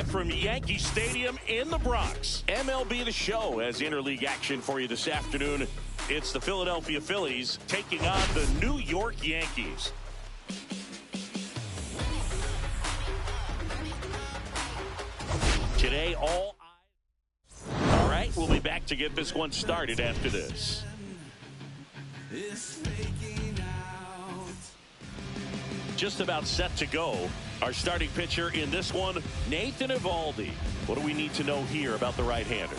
live from Yankee Stadium in the Bronx. MLB The Show has interleague action for you this afternoon. It's the Philadelphia Phillies taking on the New York Yankees. Today, all right, we'll be back to get this one started after this. Just about set to go. Our starting pitcher in this one, Nathan Eovaldi. What do we need to know here about the right-hander?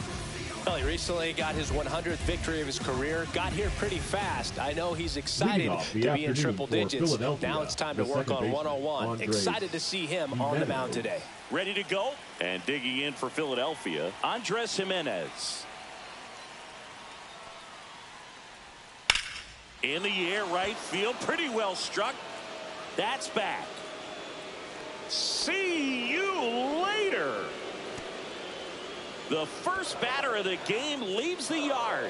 Well, he recently got his 100th victory of his career. Got here pretty fast. I know he's excited to be in triple digits. Now it's time to work on one-on-one. Excited to see him on the mound today. Ready to go? And digging in for Philadelphia, Andres Gimenez. In the air, right field. Pretty well struck. That's back. See you later. The first batter of the game leaves the yard.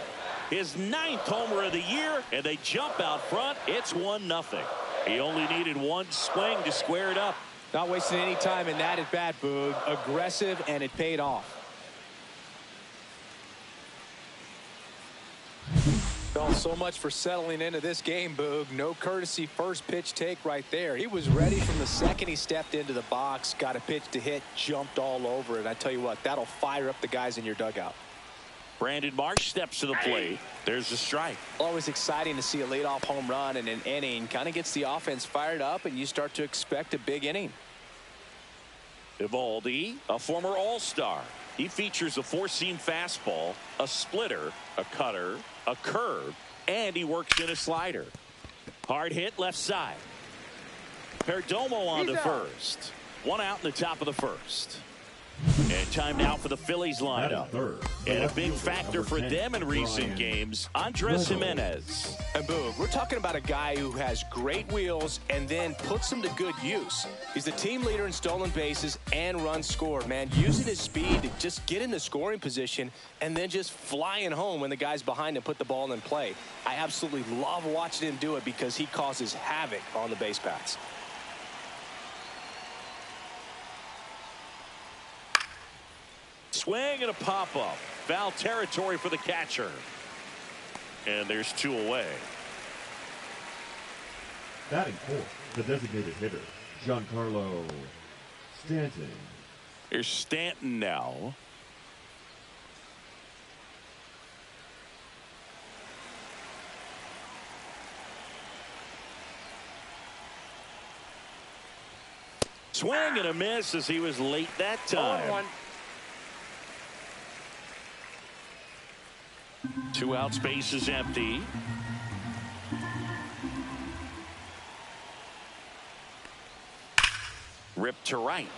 His 9th homer of the year, and they jump out front. It's 1-0. He only needed one swing to square it up. Not wasting any time in that at bat, Boog. Aggressive, and it paid off. Well, so much for settling into this game, Boog. No courtesy first pitch take right there. He was ready from the second he stepped into the box, got a pitch to hit, jumped all over it. I tell you what, that'll fire up the guys in your dugout. Brandon Marsh steps to the plate. There's the strike. Always exciting to see a leadoff home run in an inning. Kind of gets the offense fired up, and you start to expect a big inning. Eovaldi, a former All-Star. He features a four-seam fastball, a splitter, a cutter, a curve, and he works in a slider. Hard hit left side. Perdomo on to first. One out in the top of the first. And time now for the Phillies lineup. And a big factor for them in recent games, Andres Gimenez. And Boog, we're talking about a guy who has great wheels and then puts them to good use. He's the team leader in stolen bases and runs scored, man. Using his speed to just get into scoring position and then just flying home when the guys behind him put the ball in play. I absolutely love watching him do it because he causes havoc on the base paths. Swing and a pop-up. Foul territory for the catcher. And there's 2 away. Batting fourth, the designated hitter, Giancarlo Stanton. Here's Stanton now. Swing and a miss as he was late that time. 2 out, space is empty. Ripped to right.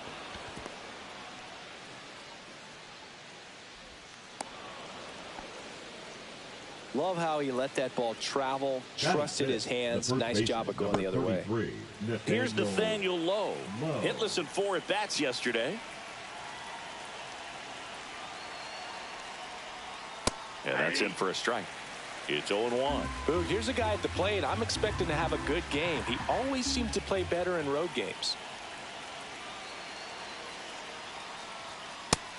Love how he let that ball travel, trusted his hands. Nice job of going the other way. Here's Nathaniel Lowe. Hitless in 4 at bats yesterday. And that's in for a strike. It's 0-1. Boog, here's a guy at the plate. I'm expecting to have a good game. He always seems to play better in road games.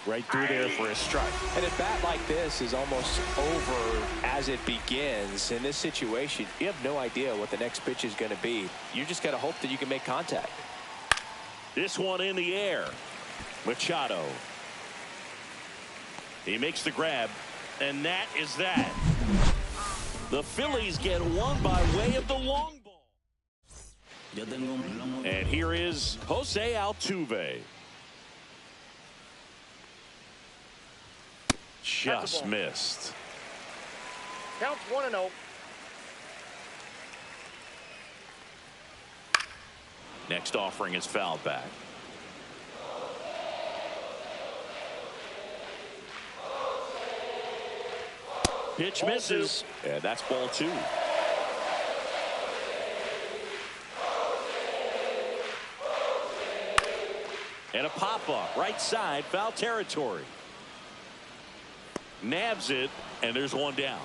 Right through there for a strike. And a bat like this is almost over as it begins. In this situation, you have no idea what the next pitch is going to be. You just got to hope that you can make contact. This one in the air. Machado. He makes the grab. And that is that. The Phillies get one by way of the long ball. And here is Jose Altuve. Just missed. Counts 1-0. Next offering is fouled back. Pitch misses, and that's ball 2. And a pop-up, right side, foul territory. Nabs it, and there's one down.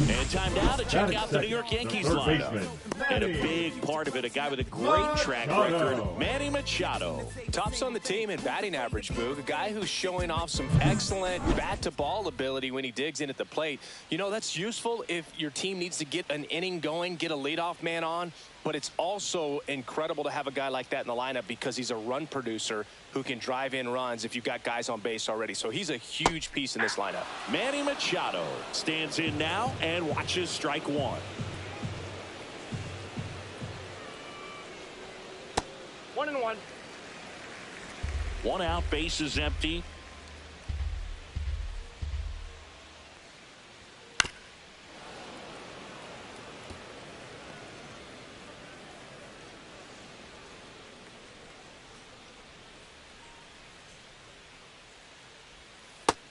And Time now to check Batting out the New second, York Yankees third lineup. baseman, And a Manny big part of it, a guy with a great track record, Manny Machado. Tops on the team in batting average, Boog. A guy who's showing off some excellent bat-to-ball ability when he digs in at the plate. You know, that's useful if your team needs to get an inning going, get a leadoff man on. But it's also incredible to have a guy like that in the lineup because he's a run producer who can drive in runs if you've got guys on base already. So he's a huge piece in this lineup. Manny Machado stands in now and watches strike one. 1-1. One out, base is empty.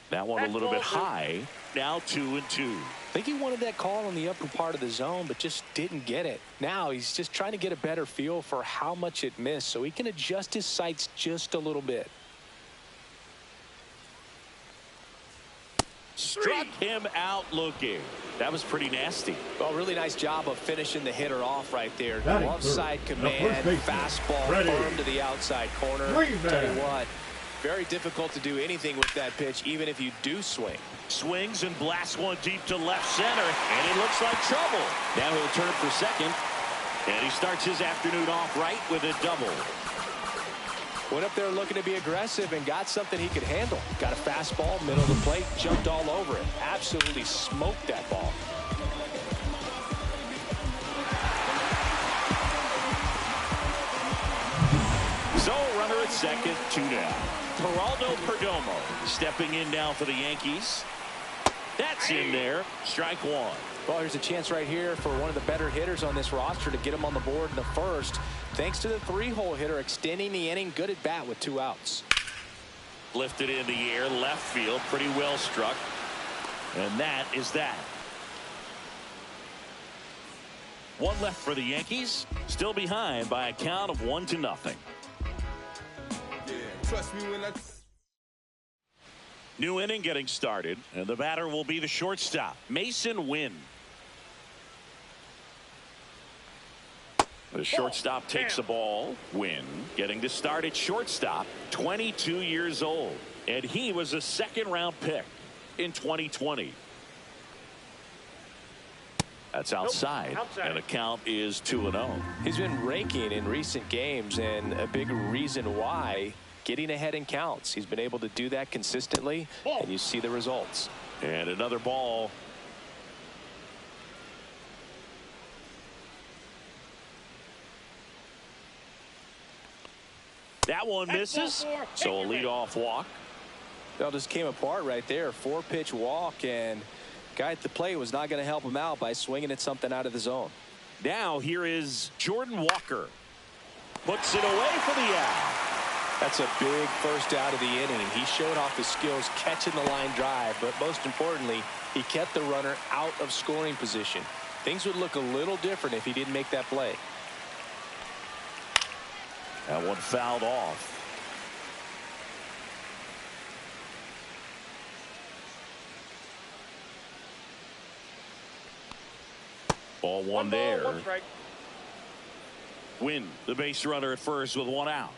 That one a little bit high. Now 2-2. I think he wanted that call on the upper part of the zone, but just didn't get it. Now he's just trying to get a better feel for how much it missed so he can adjust his sights just a little bit. Struck him out looking. That was pretty nasty. Well, really nice job of finishing the hitter off right there. Batting Glove third, side the command, first baseman, fastball ready. firm to the outside corner. Tell you what, very difficult to do anything with that pitch, even if you do swing. Swings and blasts one deep to left center, and it looks like trouble. Now he'll turn for second, and he starts his afternoon off right with a double. Went up there looking to be aggressive and got something he could handle. Got a fastball, middle of the plate, jumped all over it. Absolutely smoked that ball. So runner at second, 2 down. Geraldo Perdomo stepping in now for the Yankees. That's in there. Strike one. Well, here's a chance right here for one of the better hitters on this roster to get him on the board in the first. Thanks to the three-hole hitter extending the inning. Good at bat with 2 outs. Lifted in the air, left field, pretty well struck. And that is that. One left for the Yankees. Still behind by a count of 1-0. Trust me when I... New inning getting started, and the batter will be the shortstop, Mason Wynn. The shortstop takes the ball. Wynn getting to start at shortstop, 22 years old, and he was a second-round pick in 2020. That's outside, and the count is 2-0. He's been raking in recent games, and a big reason why, getting ahead in counts. He's been able to do that consistently, and you see the results. And another ball. That one misses, so a leadoff walk. That just came apart right there. 4-pitch walk, and guy at the plate was not going to help him out by swinging at something out of the zone. Now here is Jordan Walker. Puts it away for the out. That's a big first out of the inning. He showed off his skills catching the line drive, but most importantly, he kept the runner out of scoring position. Things would look a little different if he didn't make that play. That one fouled off. Ball one there. One strike. Wynn, the base runner at first with 1 out.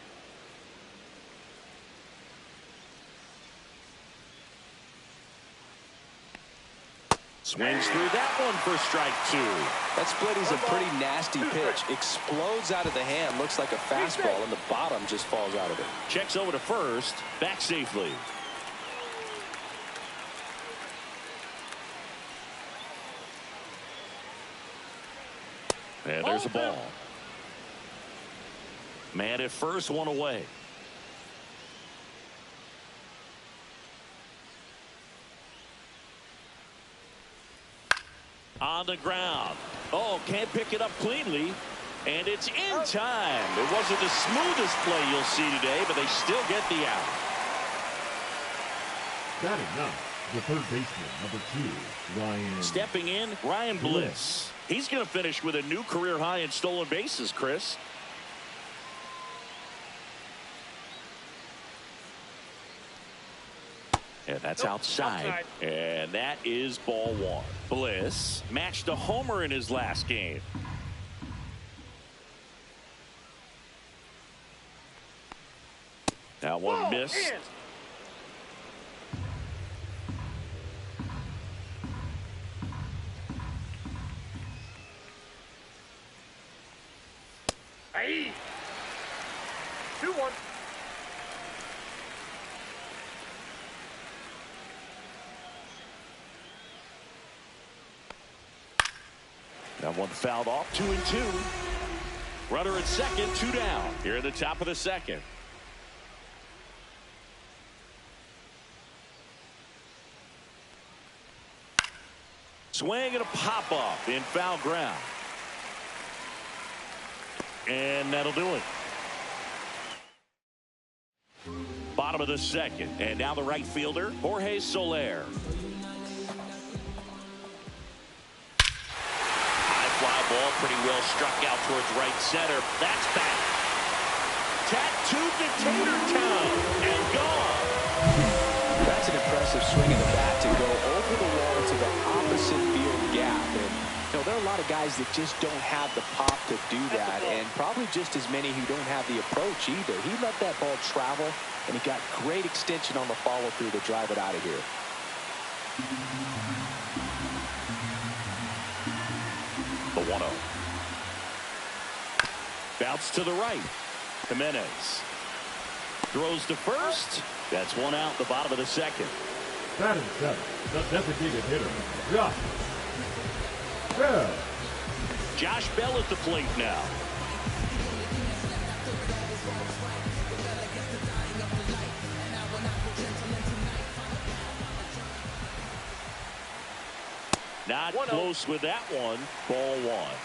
Swings through that one for strike 2. That split is a pretty nasty pitch. Explodes out of the hand. Looks like a fastball, and the bottom just falls out of it. Checks over to first. Back safely. And there's a ball. Man at first, 1 away. On the ground. Oh, can't pick it up cleanly. And it's in time. It wasn't the smoothest play you'll see today, but they still get the out. Batting ninth, the third baseman, number 2, Ryan. Stepping in, Ryan Bliss. He's going to finish with a new career high in stolen bases, Chris. And that's outside. And that is ball one. Bliss matched a homer in his last game. That one missed. Hey. 2-1. That one fouled off. 2-2. Runner at second, 2 down. Here in the top of the second. Swing and a pop up in foul ground. And that'll do it. Bottom of the second. And now the right fielder, Jorge Soler. Fly ball pretty well struck out towards right center. That's back. Tattooed to Tater Town and gone. That's an impressive swing of the bat to go over the wall to the opposite field gap. And you know, there are a lot of guys that just don't have the pop to do that, and probably just as many who don't have the approach either. He let that ball travel, and he got great extension on the follow through to drive it out of here. The 1-0. Bounce to the right. Jimenez throws to first. That's one out, the bottom of the second. Batting seventh, the designated hitter, Josh Bell. Josh Bell at the plate now. Not close with that one. Ball one.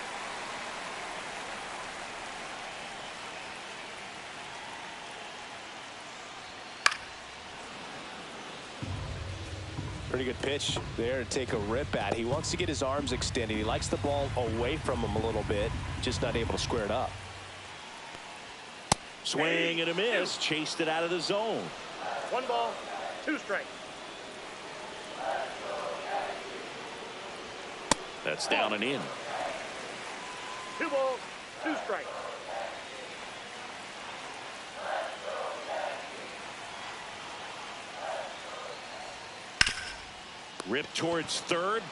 Pretty good pitch there to take a rip at. He wants to get his arms extended. He likes the ball away from him a little bit, just not able to square it up. Swing and a miss. Chased it out of the zone. 1 ball, 2 strikes. That's down and in. 2 balls, 2 strikes. Rip towards third.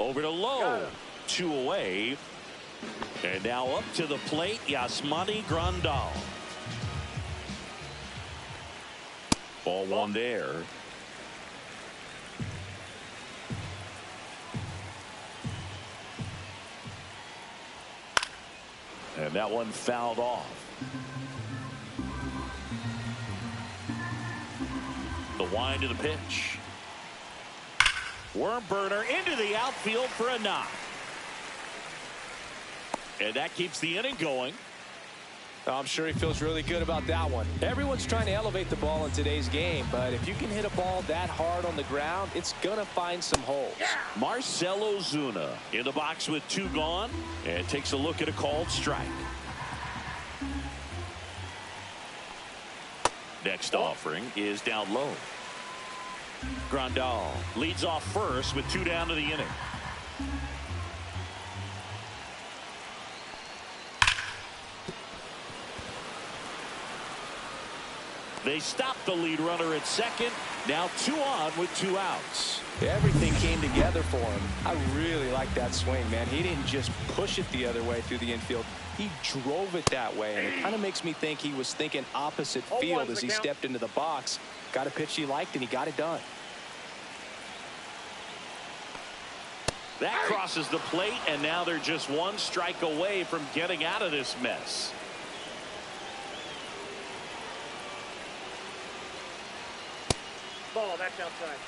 Over to low. 2 away. And now up to the plate, Yasmani Grandal. Ball one there. And that one fouled off. The wind of the pitch. Worm burner into the outfield for a knock. And that keeps the inning going. I'm sure he feels really good about that one. Everyone's trying to elevate the ball in today's game, but if you can hit a ball that hard on the ground, it's going to find some holes. Marcell Ozuna in the box with 2 gone, and takes a look at a called strike. Next offering is down low. Grandal leads off first with 2 down to the inning. They stopped the lead runner at second. Now 2 on with 2 outs. Everything came together for him. I really like that swing, man. He didn't just push it the other way through the infield. He drove it that way, and it kind of makes me think he was thinking opposite field as he stepped into the box. Got a pitch he liked, and he got it done. That crosses the plate, and now they're just 1 strike away from getting out of this mess. Ball, that's outside.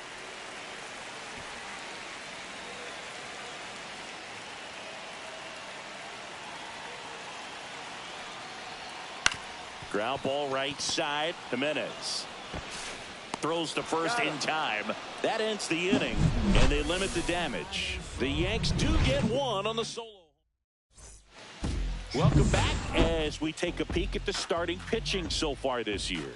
Ground ball right side. Jimenez throws to first in time. That ends the inning, and they limit the damage. The Yanks do get 1 on the solo. Welcome back as we take a peek at the starting pitching so far this year.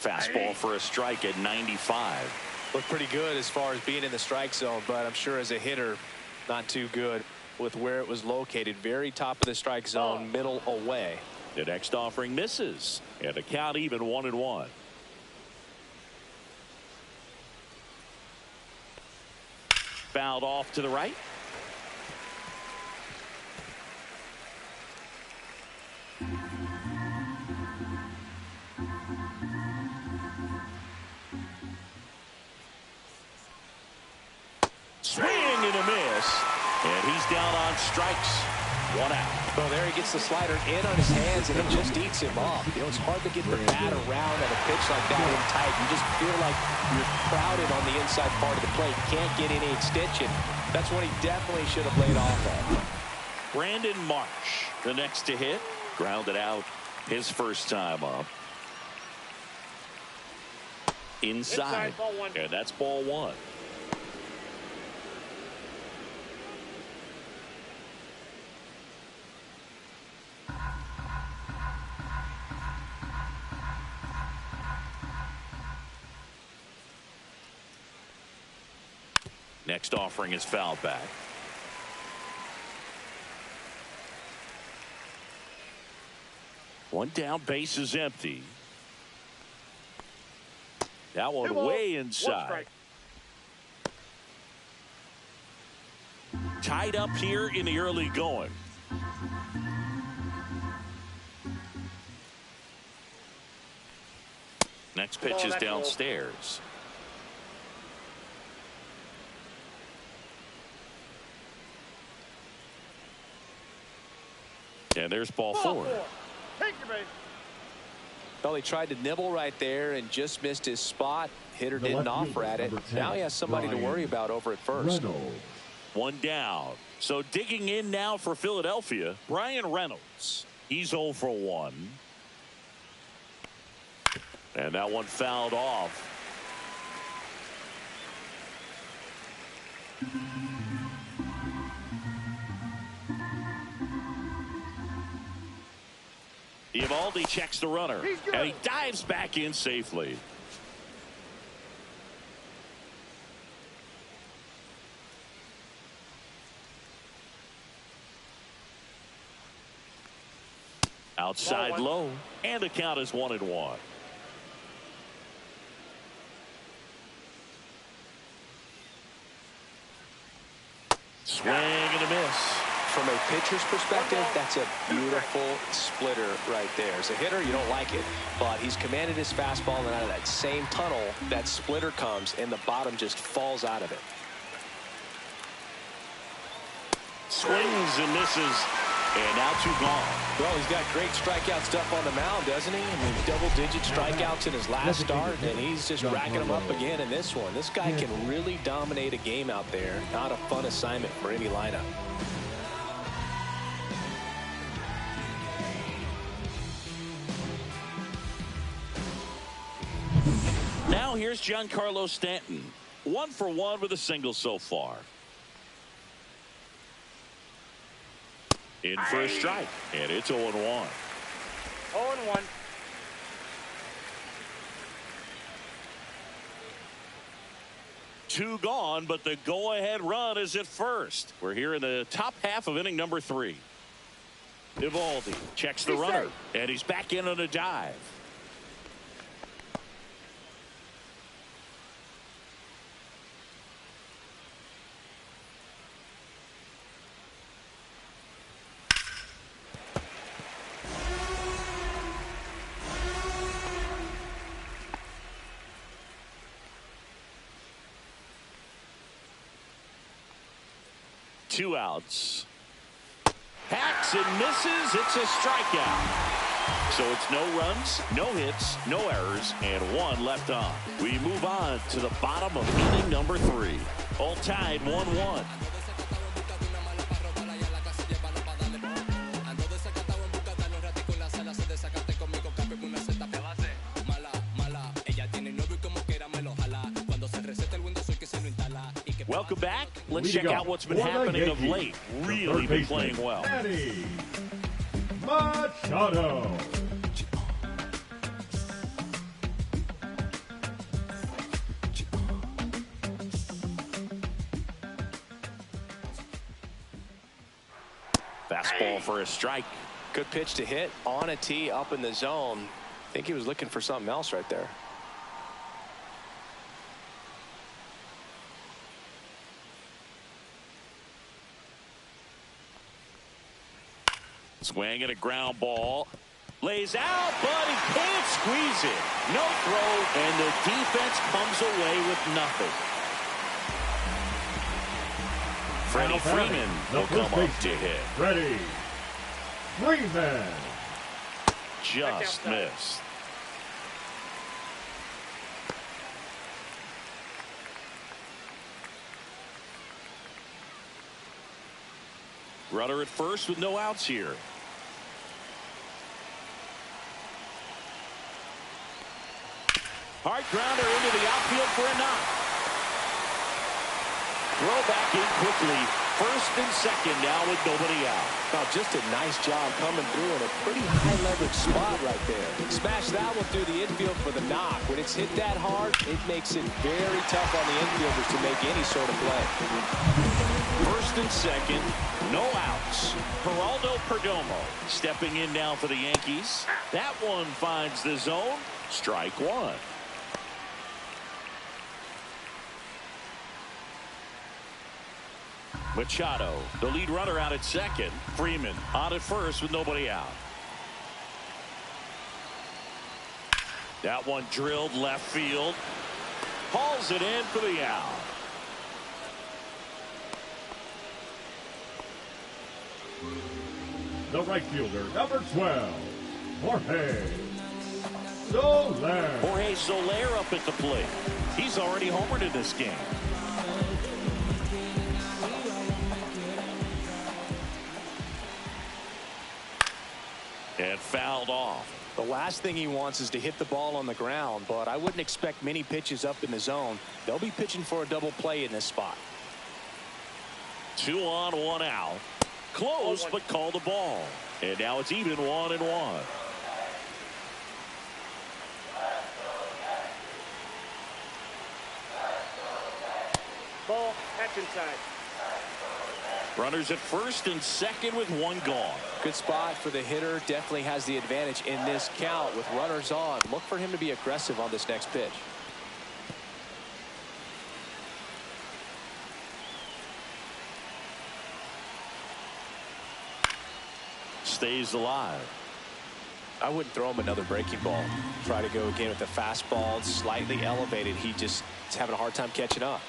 Fastball for a strike at 95. Looked pretty good as far as being in the strike zone, but I'm sure as a hitter, not too good with where it was located. Very top of the strike zone, middle away. The next offering misses, and the count even 1-1. Fouled off to the right. Swing and a miss, and he's down on strikes. 1 out. Well, there he gets the slider in on his hands, and it just eats him off. You know, it's hard to get the bat around at a pitch like that in tight. You just feel like you're crowded on the inside part of the plate. Can't get any extension. That's what he definitely should have laid off of. Brandon Marsh, the next to hit, grounded out his first time up. Inside, ball one. and that's ball 1. Next offering is fouled back. One down, base is empty. That one way inside. Tied up here in the early going. Next pitch is downstairs. And there's ball 4. Take your base. Well, he tried to nibble right there and just missed his spot. Hitter didn't offer at it. Now he has somebody to worry about over at first. One down. So digging in now for Philadelphia, Brian Reynolds. He's 0 for 1. And that one fouled off. Eovaldi checks the runner, and he dives back in safely. Outside low, and the count is 1-1. Swing and a miss. From a pitcher's perspective, that's a beautiful splitter right there. As a hitter, you don't like it, but he's commanded his fastball, and out of that same tunnel, that splitter comes, and the bottom just falls out of it. Swings and misses, and now 2 gone. Well, he's got great strikeout stuff on the mound, doesn't he? I mean, double-digit strikeouts in his last start, and he's just racking them up again in this one. This guy can really dominate a game out there. Not a fun assignment for any lineup. Now here's Giancarlo Stanton. 1 for 1 with a single so far. In for a strike, and it's 0-1. 0-1. Two gone, but the go-ahead run is at first. We're here in the top half of inning number 3. Eovaldi checks the runner, and he's back in on a dive. Two outs. Hacks and misses. It's a strikeout. So it's no runs, no hits, no errors, and 1 left on. We move on to the bottom of inning number 3. All tied 1-1. Welcome back. Let's check out what's been happening of late. Really been playing well. Machado. Fastball for a strike. Good pitch to hit on a tee up in the zone. I think he was looking for something else right there. Swing and a ground ball. Lays out, but he can't squeeze it. No throw, and the defense comes away with nothing. Freddie Freeman will come up to hit. Freddie Freeman. Just missed. Runner at first with no outs here. Hard grounder into the outfield for a knock. Throw back in quickly. First and second now with nobody out. Oh, just a nice job coming through in a pretty high leverage spot right there. Smash that one through the infield for the knock. When it's hit that hard, it makes it very tough on the infielders to make any sort of play. First and second, no outs. Geraldo Perdomo stepping in now for the Yankees. That one finds the zone. Strike one. Machado, the lead runner, out at second. Freeman on at first with nobody out. That one drilled left field. Hauls it in for the out. The right fielder, number 12, Jorge Soler. Jorge Soler up at the plate. He's already homered in this game. And fouled off. The last thing he wants is to hit the ball on the ground, but I wouldn't expect many pitches up in the zone. They'll be pitching for a double play in this spot. 2 on, 1 out. Close, but called the ball. And now it's even 1-1. Ball, catch inside. Runners at first and second with 1 gone. Good spot for the hitter. Definitely has the advantage in this count with runners on. Look for him to be aggressive on this next pitch. Stays alive. I wouldn't throw him another breaking ball. Try to go again with the fastball. Slightly elevated. He just is having a hard time catching up.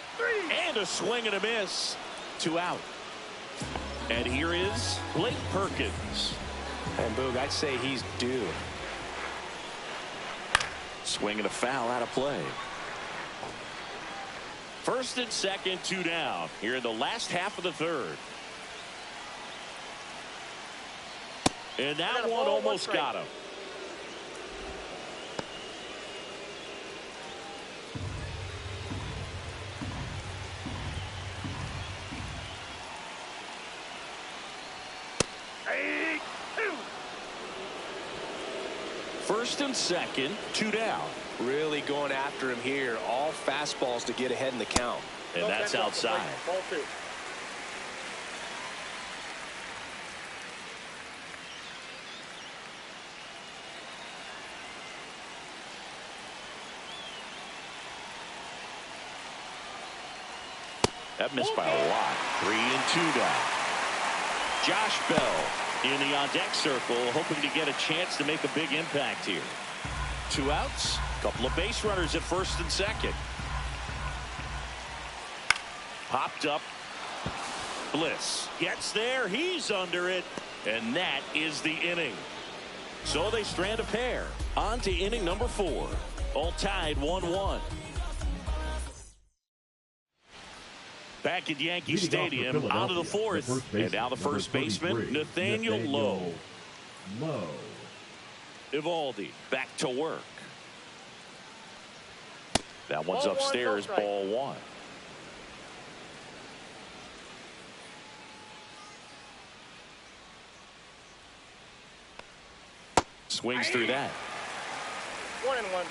And a swing and a miss. 2 out. And here is Blake Perkins. And Boog, I'd say he's due. Swing and a foul out of play. First and second, 2 down here in the last half of the third. And that one almost got him. First and second, 2 down. Really going after him here. All fastballs to get ahead in the count. And that's outside. Ball 2. That missed by a lot. 3 and 2 down. Josh Bell in the on-deck circle, hoping to get a chance to make a big impact here. 2 outs, a couple of base runners at first and second. Popped up. Bliss gets there. He's under it. And that is the inning. So they strand a pair. On to inning number 4. All tied 1-1. Back at Yankee Stadium, onto the fourth. And now the first baseman, Nathaniel Lowe. Evaldi back to work. That one's upstairs, ball 1. Swings through that. 1-1.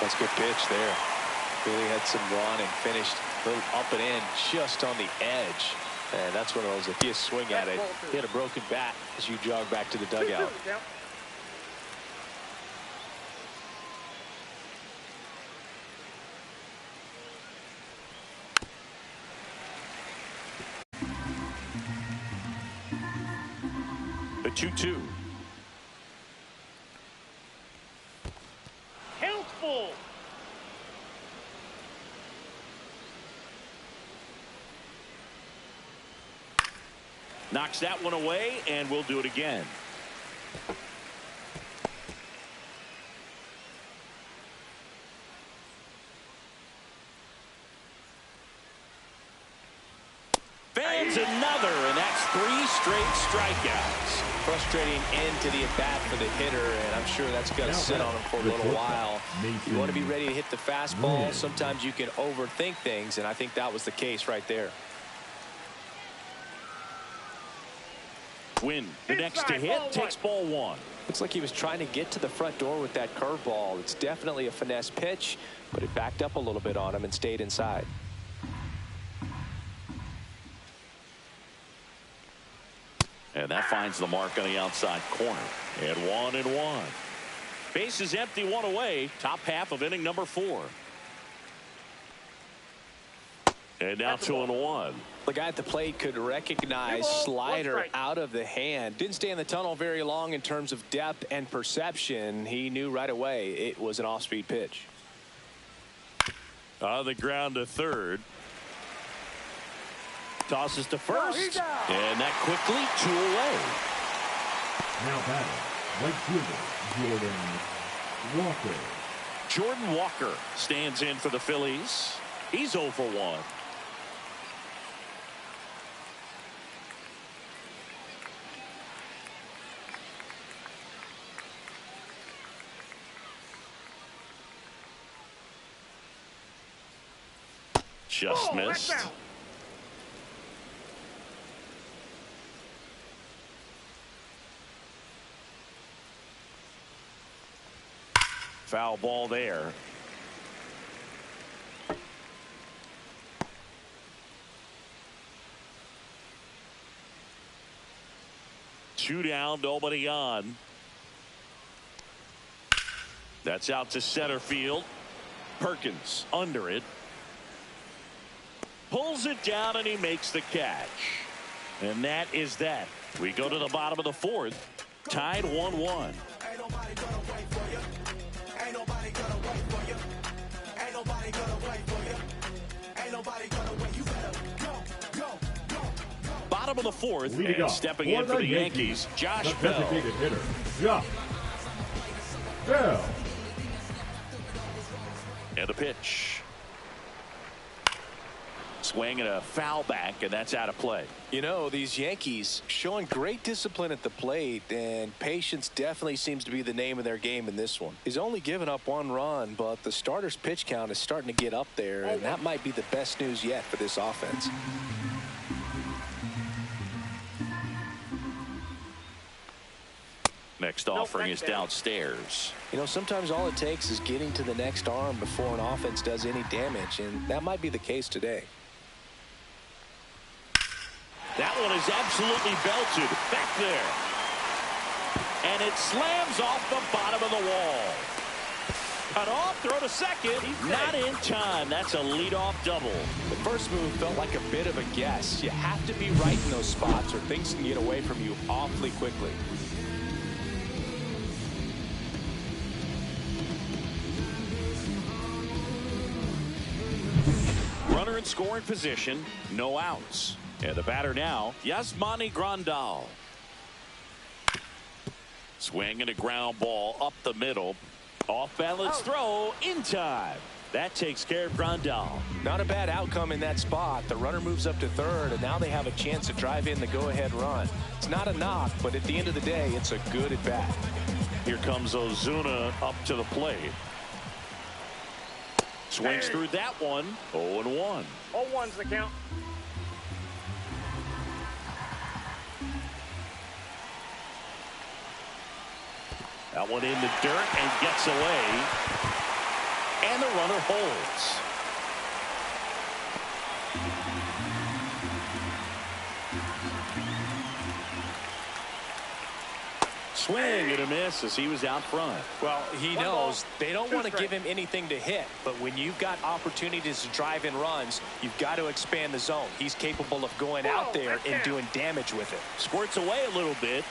That's a good pitch there. Really had some run and finished a little up and in just on the edge. And that's one of those, if you swing at it, hit a broken bat as you jog back to the dugout. The 2-2. Count full. Knocks that one away, and we'll do it again. Fans another, and that's 3 straight strikeouts. Frustrating end to the at-bat for the hitter, and I'm sure that's going to sit on him for a little while. You want to be ready to hit the fastball. Sometimes you can overthink things, and I think that was the case right there. Win. The next to hit takes ball 1. Looks like he was trying to get to the front door with that curveball. It's definitely a finesse pitch, but it backed up a little bit on him and stayed inside. And that finds the mark on the outside corner. And 1-1. Base is empty, 1 away. Top half of inning number 4. And now 2-1. The guy at the plate could recognize slider out of the hand. Didn't stay in the tunnel very long in terms of depth and perception. He knew right away it was an off-speed pitch. On the ground to third. Tosses to first. And that quickly 2 away. Now batting, right fielder, Jordan Walker stands in for the Phillies. He's 0 for 1. Just missed. Foul ball there. Two down, nobody on. That's out to center field. Perkins under it. Pulls it down and he makes the catch. And that is that. We go to the bottom of the 4th. Tied 1-1. Bottom of the 4th, and stepping in for the Yankees, Josh Bell. Designated hitter, Josh Bell. And a pitch. Swing and a foul back, and that's out of play. You know, these Yankees showing great discipline at the plate, and patience definitely seems to be the name of their game in this one. He's only given up 1 run, but the starter's pitch count is starting to get up there, and that might be the best news yet for this offense. Next offering is downstairs. You know, sometimes all it takes is getting to the next arm before an offense does any damage, and that might be the case today. That one is absolutely belted back there. And it slams off the bottom of the wall. Cut off, throw to second. Not in time. That's a leadoff double. The first move felt like a bit of a guess. You have to be right in those spots or things can get away from you awfully quickly. Runner in scoring position, no outs. And the batter now, Yasmani Grandal. Swing and a ground ball up the middle. Off balance throw in time. That takes care of Grandal. Not a bad outcome in that spot. The runner moves up to third, and now they have a chance to drive in the go-ahead run. It's not a knock, but at the end of the day, it's a good at bat. Here comes Ozuna up to the plate. Swings through that one. 0-1. 0-1's the count. That one in the dirt and gets away. And the runner holds. Swing and a miss as he was out front. Well, he knows they don't want to give him anything to hit, but when you've got opportunities to drive in runs, you've got to expand the zone. He's capable of going out there and doing damage with it. Squirts away a little bit.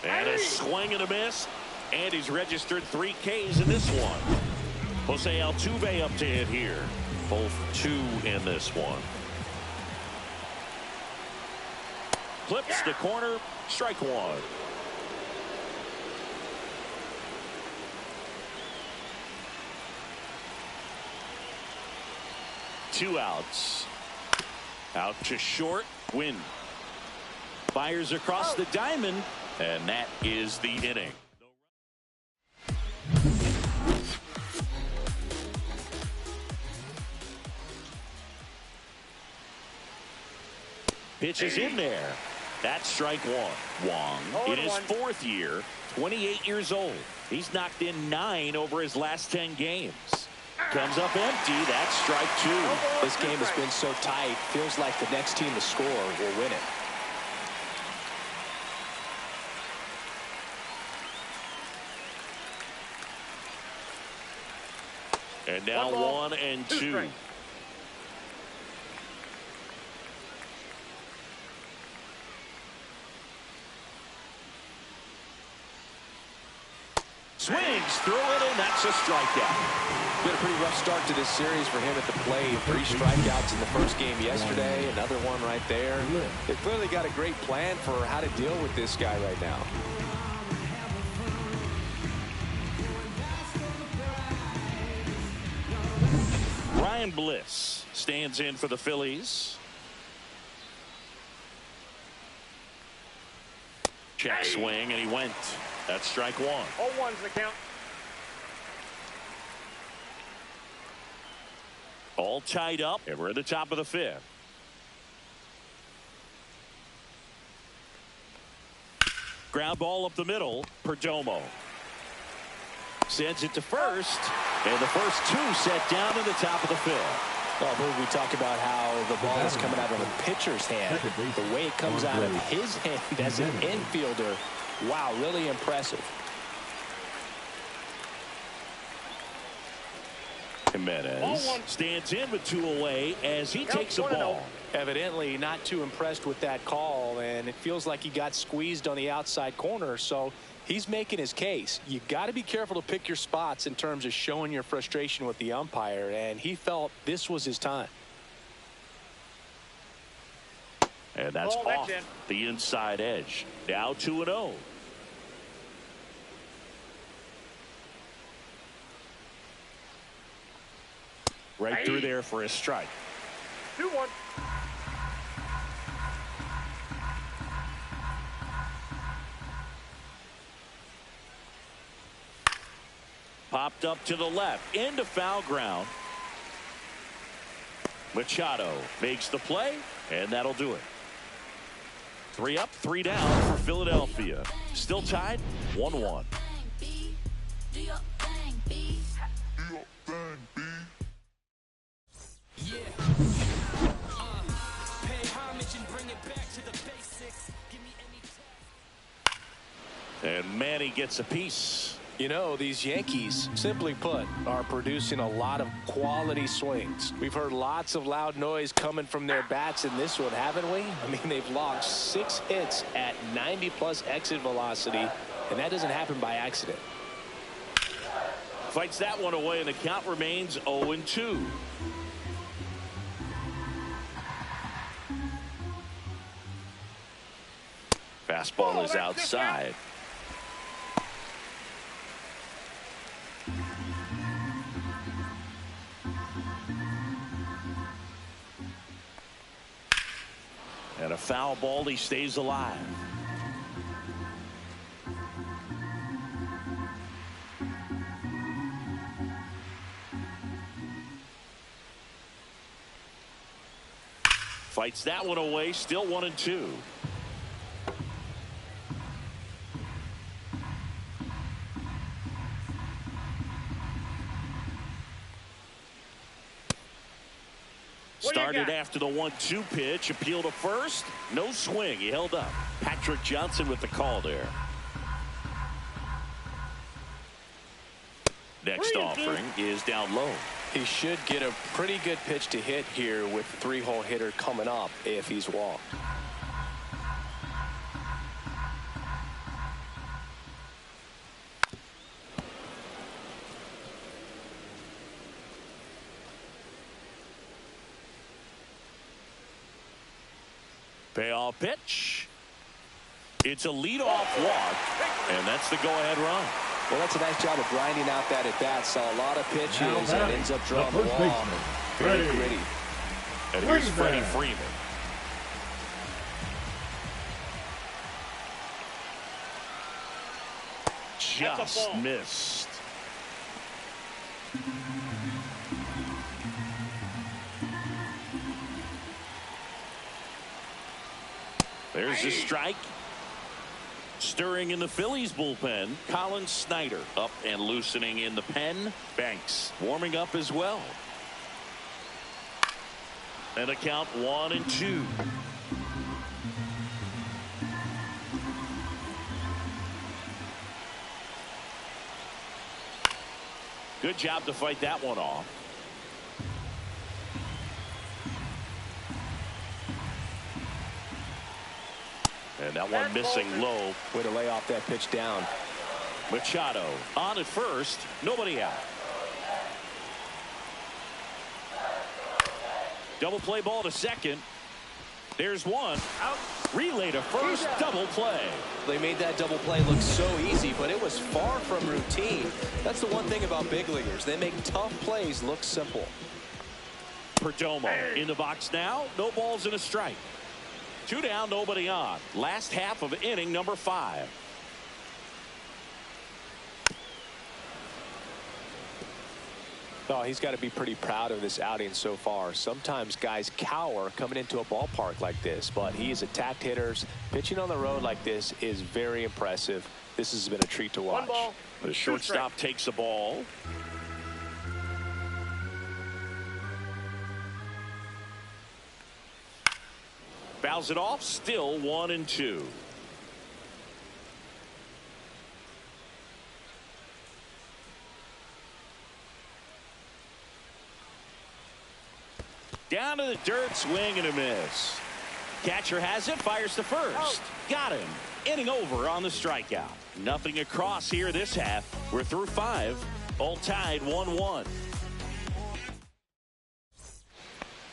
And a swing and a miss. And he's registered 3 Ks in this one. Jose Altuve up to hit here. Both 2 in this one. Clips the corner. Strike 1. Two outs. Out to short. Win. Fires across the diamond. And that is the inning. Pitches in there. That's strike 1. Wong in his 4th year, 28 years old. He's knocked in 9 over his last 10 games. Comes up empty. That's strike 2. This game has been so tight. Feels like the next team to score will win it. And now 1 and 2. Swings through it, and that's a strikeout. Been a pretty rough start to this series for him at the plate. 3 strikeouts in the first game yesterday. Another one right there. They've clearly got a great plan for how to deal with this guy right now. Ryan Bliss stands in for the Phillies. Check swing, and he went. That's strike 1. 0-1's the count. All tied up, and we're at the top of the 5th. Ground ball up the middle. Perdomo sends it to first, and the first 2 set down in the top of the 5th. Well, we talk about how the ball is coming out of a pitcher's hand. The way it comes out of his hand as an infielder, wow, really impressive. Jimenez stands in with 2 away as he takes a ball. Evidently not too impressed with that call, and it feels like he got squeezed on the outside corner, so he's making his case. You got to be careful to pick your spots in terms of showing your frustration with the umpire, and he felt this was his time. And that's off the inside edge. Now 2-0. Right through there for a strike. 2-1. Popped up to the left into foul ground. Machado makes the play, and that'll do it. 3 up, 3 down for Philadelphia. Still tied 1-1. And Manny gets a piece. You know, these Yankees, simply put, are producing a lot of quality swings. We've heard lots of loud noise coming from their bats in this one, haven't we? I mean, they've logged 6 hits at 90+ exit velocity, and that doesn't happen by accident. Fights that one away, and the count remains 0-2. Fastball is outside. And a foul ball, he stays alive. Fights that one away. Still 1-2. Started after the 1-2 pitch. Appeal to first. No swing. He held up. Patrick Johnson with the call there. Next offering is down low. He should get a pretty good pitch to hit here with the 3-hole hitter coming up if he's walked. Payoff pitch. It's a leadoff walk, and that's the go-ahead run. Well, that's a nice job of grinding out that at-bat. Saw a lot of pitches and ends up drawing the wall. Very gritty. And here's Freddie Freeman. Just missed. There's the strike. Stirring in the Phillies bullpen, Colin Snyder up and loosening in the pen. Banks warming up as well. And a count 1-2. Good job to fight that one off. And that one missing low. Way to lay off that pitch down. Machado on at first. Nobody out. Double play ball to second. There's one. Out. Relay to first. Double play. They made that double play look so easy, but it was far from routine. That's the one thing about big leaguers. They make tough plays look simple. Perdomo in the box now. No balls and a strike. 2 down, nobody on. Last half of inning number 5. Oh, he's got to be pretty proud of this outing so far. Sometimes guys cower coming into a ballpark like this, but he has attacked hitters. Pitching on the road like this is very impressive. This has been a treat to watch. The shortstop takes the ball. Fouls it off. Still 1-2. Down to the dirt, swing and a miss. Catcher has it, fires to first. Got him. Inning over on the strikeout. Nothing across here this half. We're through 5. All tied 1-1.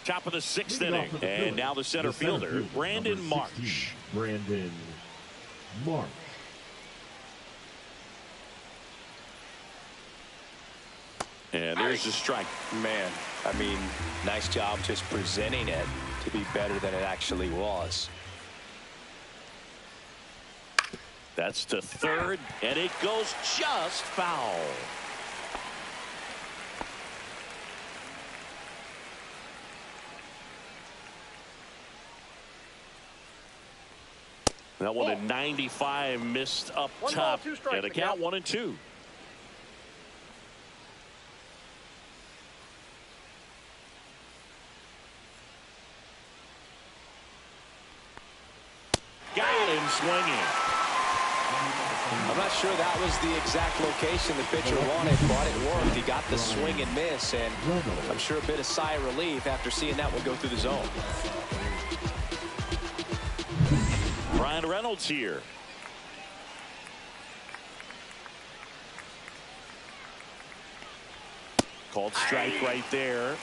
Top of the 6th inning. And now the center fielder, Brandon Marsh. Brandon Marsh. And there's the strike. Man, I mean, nice job just presenting it to be better than it actually was. That's to third, and it goes just foul. That one at 95 missed up top. And a count 1-2. Got him swinging. I'm not sure that was the exact location the pitcher wanted, but it worked. He got the swing and miss, and I'm sure a bit of sigh of relief after seeing that one go through the zone. Ryan Reynolds here. Called strike right there.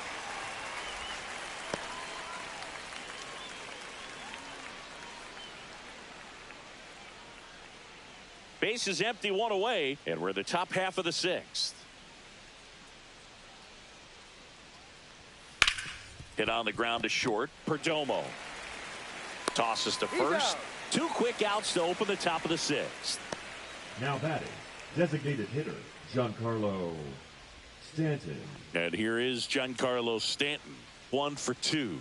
Base is empty, 1 away, and we're in the top half of the 6th. Hit on the ground to short. Perdomo tosses to first. 2 quick outs to open the top of the 6th. Now batting, designated hitter, Giancarlo Stanton. And here is Giancarlo Stanton, 1 for 2.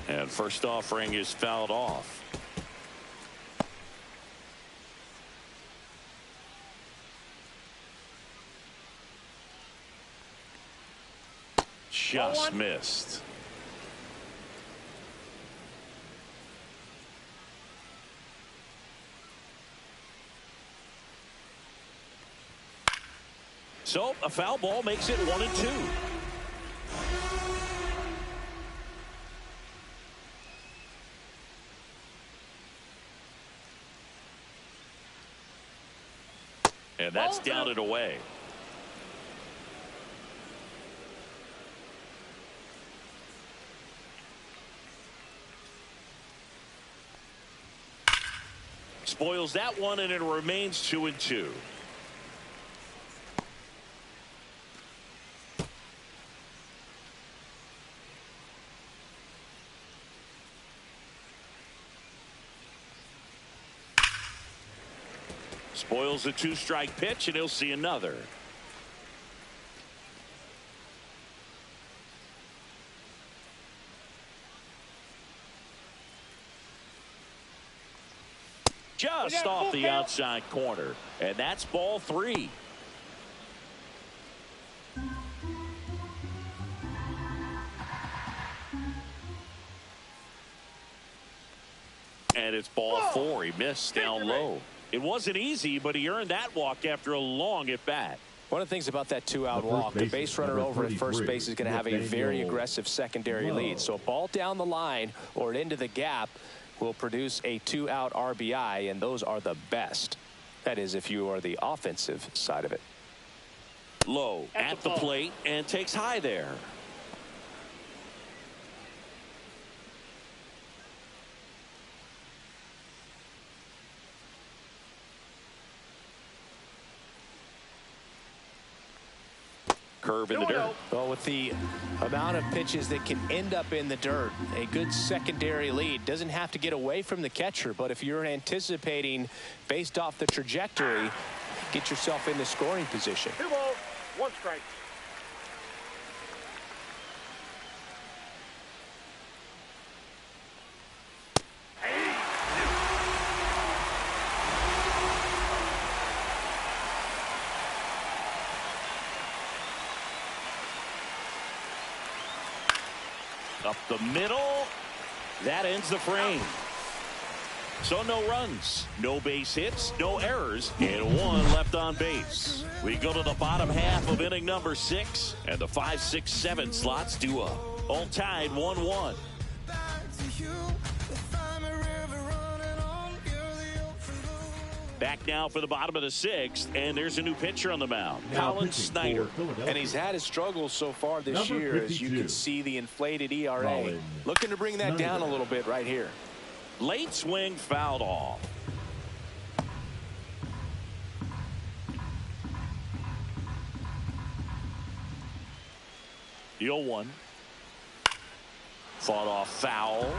And first offering is fouled off. Just missed. So a foul ball makes it 1-2. And that's down and away. Spoils that one, and it remains 2-2. Spoils a two-strike pitch, and he'll see another. Just off the outside corner, and that's ball 3. And it's ball 4. He missed down low. It wasn't easy, but he earned that walk after a long at bat. One of the things about that two-out walk, the base runner over at first base is going to have a very aggressive secondary lead. So a ball down the line or into the gap will produce a two-out RBI, and those are the best. That is, if you are the offensive side of it. Low at the plate and takes high there. Curve in the dirt. Well, with the amount of pitches that can end up in the dirt, a good secondary lead doesn't have to get away from the catcher, but if you're anticipating based off the trajectory, get yourself into scoring position. 2 balls, 1 strike. Up the middle. That ends the frame. So no runs, no base hits, no errors, and 1 left on base. We go to the bottom half of inning number 6, and the 5, 6, 7 slots do up. All tied 1-1. Back now for the bottom of the 6th, and there's a new pitcher on the mound, Colin Snyder. And he's had his struggles so far this year, as you can see the inflated ERA. Looking to bring that down a little bit right here. Late swing fouled off. The 0-1. Fought off foul.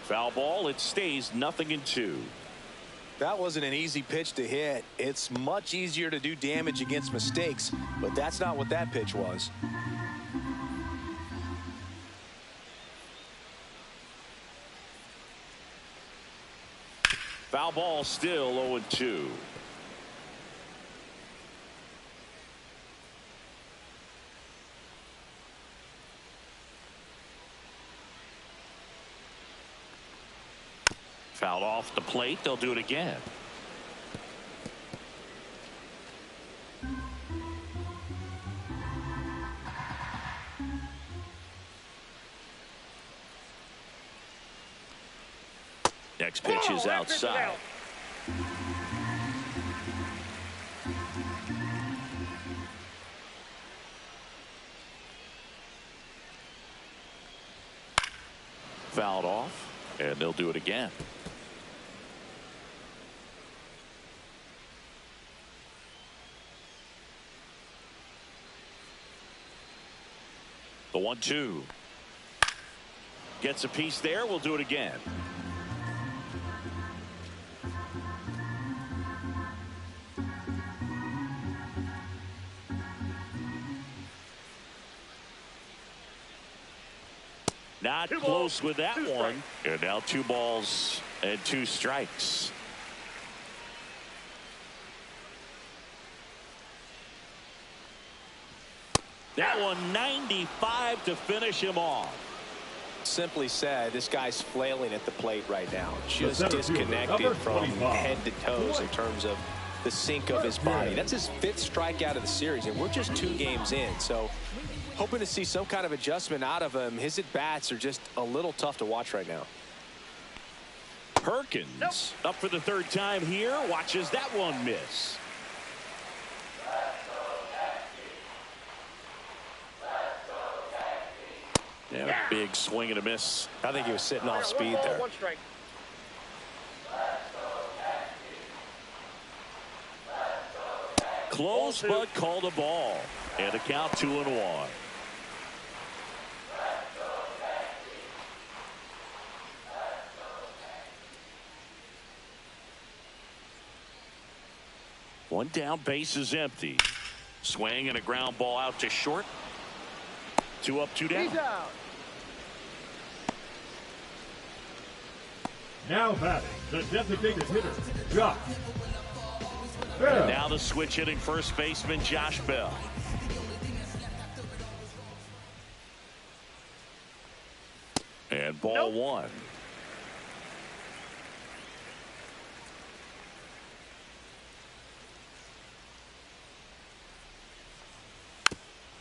Foul ball. It stays 0-2. That wasn't an easy pitch to hit. It's much easier to do damage against mistakes, but that's not what that pitch was. Foul ball, still 0-2. Fouled off the plate. They'll do it again. Next pitch is outside. Fouled off, and they'll do it again. The 1-2. Gets a piece there. We'll do it again. Not Two close balls, with that two one. And now 2 balls and 2 strikes. That one 95 to finish him off. Simply said, this guy's flailing at the plate right now. Just center fielder, disconnected number from 25. head to toes in terms of the sink of his body. That's his 5th strikeout of the series, and we're just 2 games in. So hoping to see some kind of adjustment out of him. His at-bats are just a little tough to watch right now. Perkins up for the 3rd time here. Watches that one miss. And a big swing and a miss. I think he was sitting off speed 1 ball, there. 1 strike. Close, but called a ball. And a count 2-1. One down, base is empty. Swing and a ground ball out to short. 2 up, 2 down. He's out. Now batting, the designated hitter, Josh Bell. Now the switch hitting first baseman Josh Bell. And ball 1.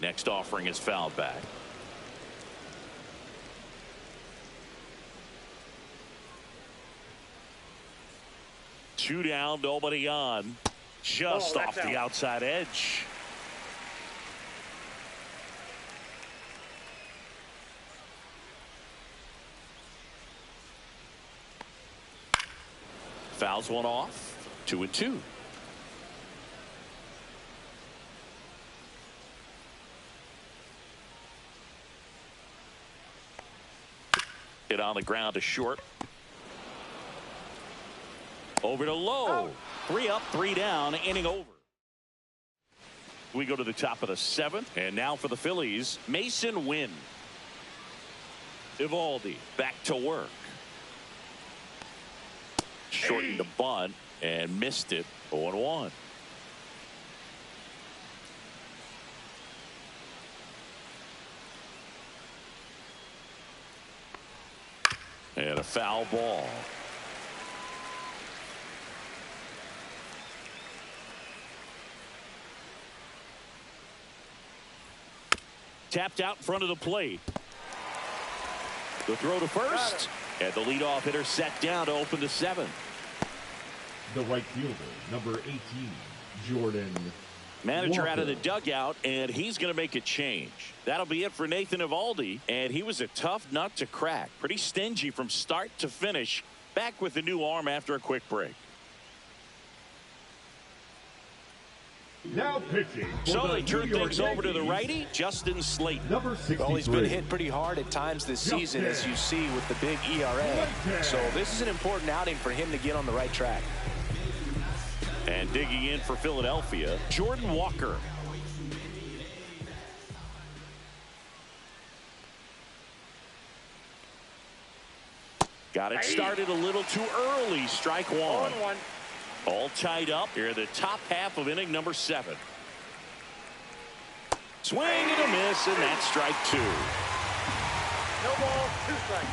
Next offering is fouled back. Two down, nobody on. Just off the outside edge. Fouls one off. 2-2. Hit on the ground to short. Over to low. 3 up, 3 down, inning over. We go to the top of the 7th, and now for the Phillies, Mason Wynn. Eovaldi back to work. Shortened the bunt and missed it. 0-1. And a foul ball. Tapped out in front of the plate. The throw to first. And the leadoff hitter set down to open the 7th. The right fielder, number 18, Jordan Manager Walker. out of the dugout, and he's going to make a change. That'll be it for Nathan Eovaldi, and he was a tough nut to crack. Pretty stingy from start to finish. Back with the new arm after a quick break. Now pitching. So they turn things over to the righty, Justin Slayton. Number 63. Well, he's been hit pretty hard at times this season, as you see with the big ERA. So this is an important outing for him to get on the right track. And digging in for Philadelphia, Jordan Walker. Got it started a little too early. Strike 1. 1-1. All tied up here in the top half of inning number 7. Swing and a miss, and that's strike 2. No ball, 2 strikes.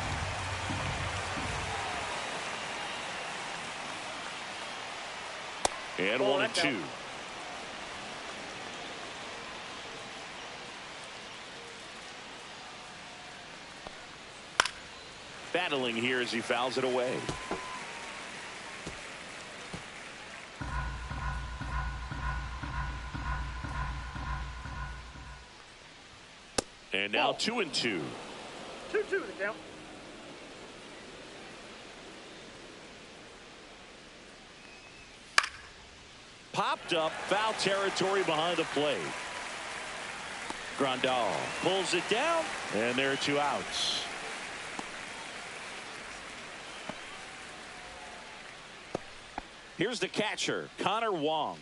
And Ball, 1 and 2. Battling here as he fouls it away. And now 2 and 2. 2-2 the count. Popped up, foul territory behind the plate. Grandal pulls it down, and there are 2 outs. Here's the catcher, Connor Wong.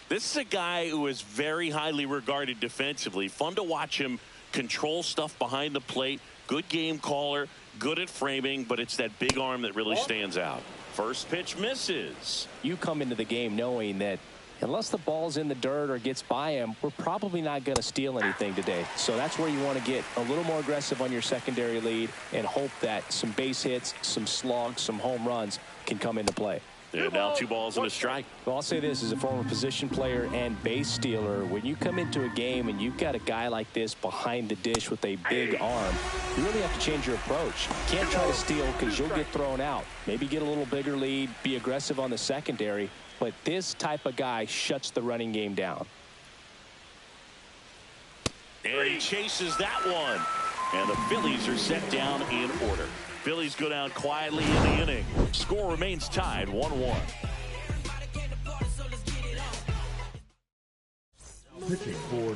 This is a guy who is very highly regarded defensively. Fun to watch him control stuff behind the plate, Good game caller, good at framing, but it's that big arm that really stands out. First pitch misses. You come into the game knowing that unless the ball's in the dirt or gets by him, we're probably not going to steal anything today. So that's where you want to get a little more aggressive on your secondary lead and hope that some base hits, some slugs, some home runs can come into play. And now 2 balls and a strike. Well, I'll say this as a former position player and base stealer. When you come into a game and you've got a guy like this behind the dish with a big arm, you really have to change your approach. You can't try to steal because you'll get thrown out. Maybe get a little bigger lead, be aggressive on the secondary. But this type of guy shuts the running game down. And he chases that one. And the Phillies are set down in order. Phillies go down quietly in the inning. Score remains tied 1-1.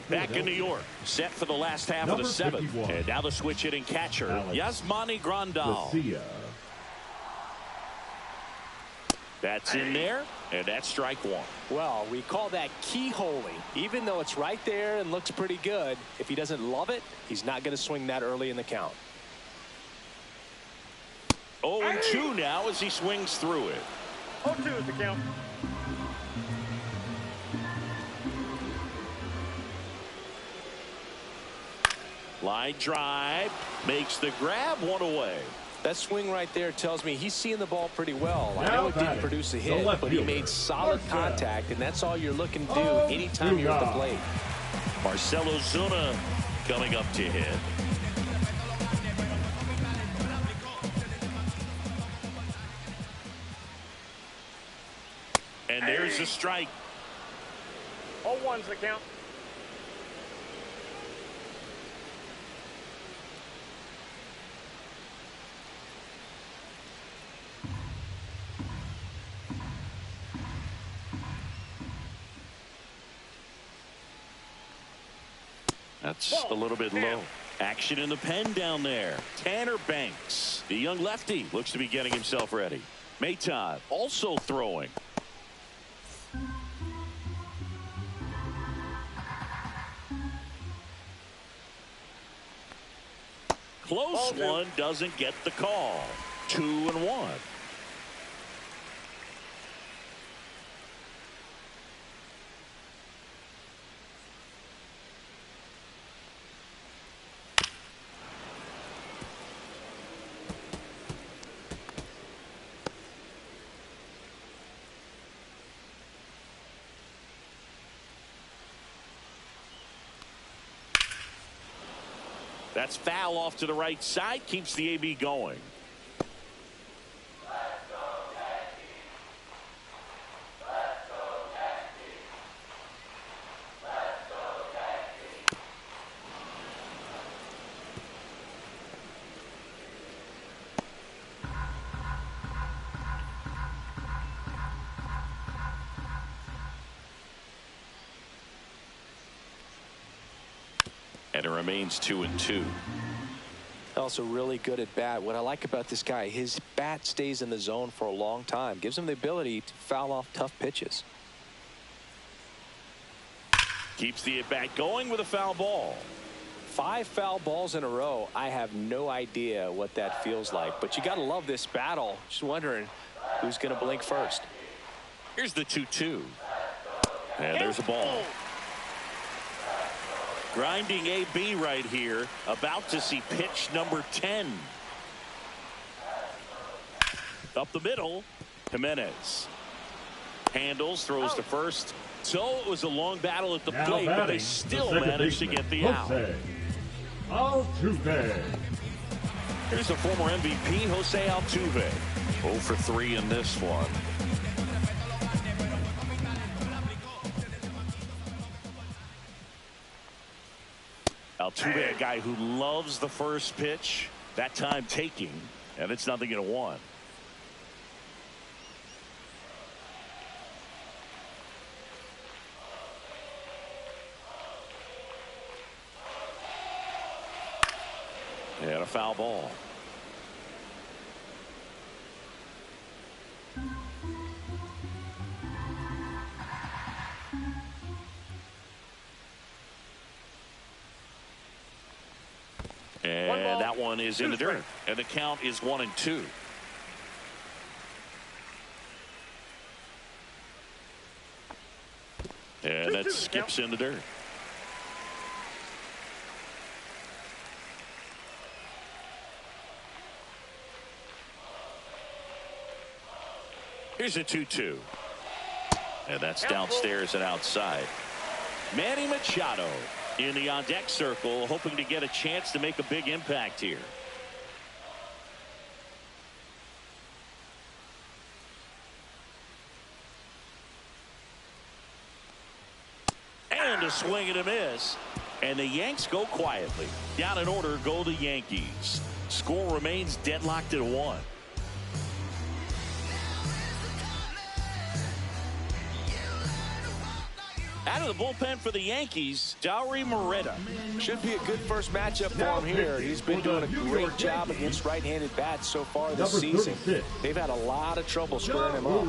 Back in New York, set for the last half of the 7th. 51. And now the switch hitting catcher, Yasmani Grandal. That's in there, and that's strike 1. Well, we call that keyholing. Even though it's right there and looks pretty good, if he doesn't love it, he's not going to swing that early in the count. 0-2 now as he swings through it. 0-2 is the count. Line drive, makes the grab, 1 away. That swing right there tells me he's seeing the ball pretty well. I know it didn't produce a hit, but he made solid contact, and that's all you're looking to do anytime you're at the plate. Marcell Ozuna coming up to hit. And there's a strike. 0-1's the count. That's a little bit low. Action in the pen down there. Tanner Banks, the young lefty, looks to be getting himself ready. Maton also throwing. Close one, doesn't get the call. 2-1. That's foul off to the right side, keeps the AB going. And it remains 2-2. Also really good at bat. What I like about this guy, his bat stays in the zone for a long time. Gives him the ability to foul off tough pitches. Keeps the at-bat going with a foul ball. 5 foul balls in a row. I have no idea what that feels like. But you got to love this battle. Just wondering who's going to blink first. Here's the 2-2. And there's a ball. Grinding AB right here, about to see pitch number 10. Up the middle, Jimenez. Handles, throws to first. So it was a long battle at the plate, but they still managed to get the out. Altuve. Here's the former MVP, Jose Altuve. 0 for 3 in this one. Altuve, a guy who loves the first pitch, that time taking, and it's 0-1. And a foul ball. And that one is in the dirt. And the count is 1-2. And that skips in the dirt. Here's a 2-2. And that's downstairs and outside. Manny Machado in the on-deck circle, hoping to get a chance to make a big impact here. And a swing and a miss. And the Yanks go quietly. Down in order go the Yankees. Score remains deadlocked at 1. Out of the bullpen for the Yankees, Dauri Moreta. Should be a good first matchup for him here. He's been doing a great job against right-handed bats so far this season. They've had a lot of trouble squaring him up.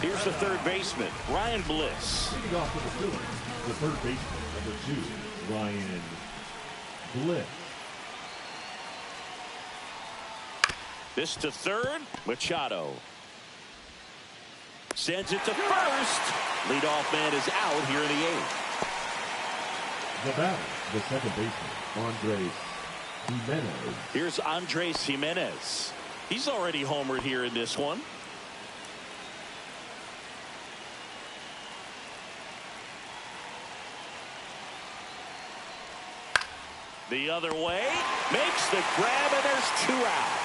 Here's the third baseman, Ryan Bliss. Leading off for the Phillies, the third baseman, number 2, Ryan Bliss. This to third, Machado. Sends it to first. Leadoff man is out here in the 8th. The batter, the second baseman, Andres Jimenez. Here's Andres Jimenez. He's already homered here in this one. The other way, makes the grab, and there's 2 out.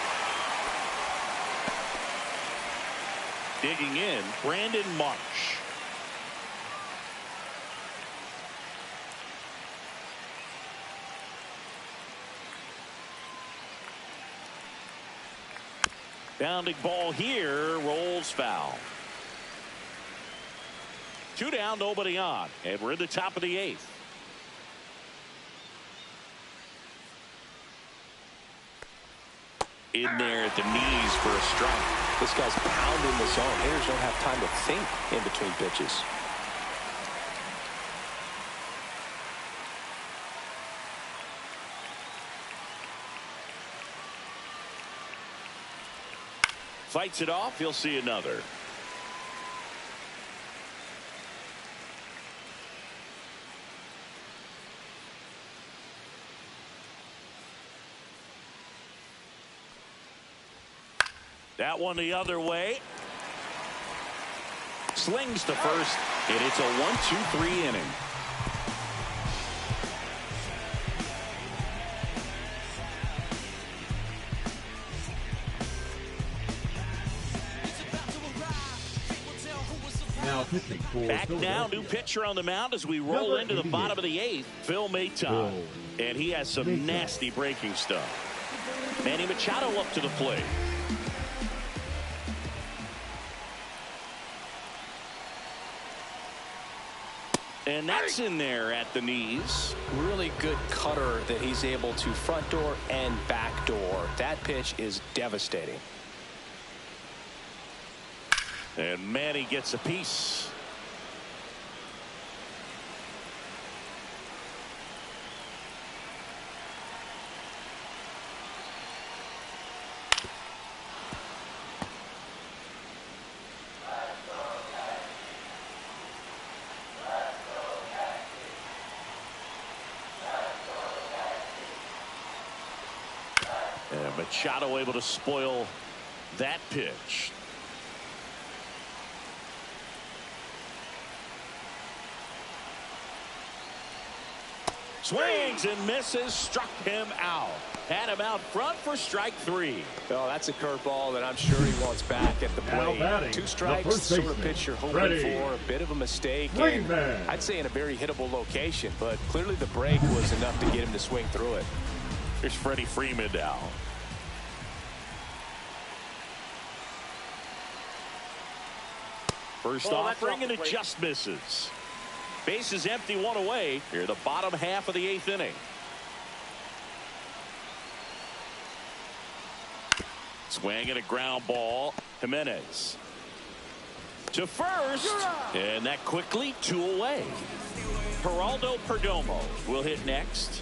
Digging in, Brandon Marsh. Bounding ball here, rolls foul. 2 down, nobody on, and we're in the top of the 8th. In there at the knees for a strike. This guy's pounding the zone. Hitters don't have time to think in between pitches. Fights it off. He'll see another. That one the other way. Slings to first, and it's a 1-2-3 inning. Now pitching for back now, new pitcher on the mound as we roll into the bottom of the 8th. Phil Maton, and he has some nasty breaking stuff. Manny Machado up to the plate. And that's in there at the knees. Really good cutter that he's able to front door and back door. That pitch is devastating. And Manny gets a piece. And Machado able to spoil that pitch. Swings and misses, struck him out. Had him out front for strike 3. Oh, that's a curveball that I'm sure he wants back at the plate. 2 strikes, sort of pitch you're hoping for. A bit of a mistake. And I'd say in a very hittable location, but clearly the break was enough to get him to swing through it. Here's Freddie Freeman now. First offering, and it just misses. Base is empty, 1 away. Here, the bottom half of the 8th inning. Swing and a ground ball. Jimenez to first, and that quickly 2 away. Geraldo Perdomo will hit next.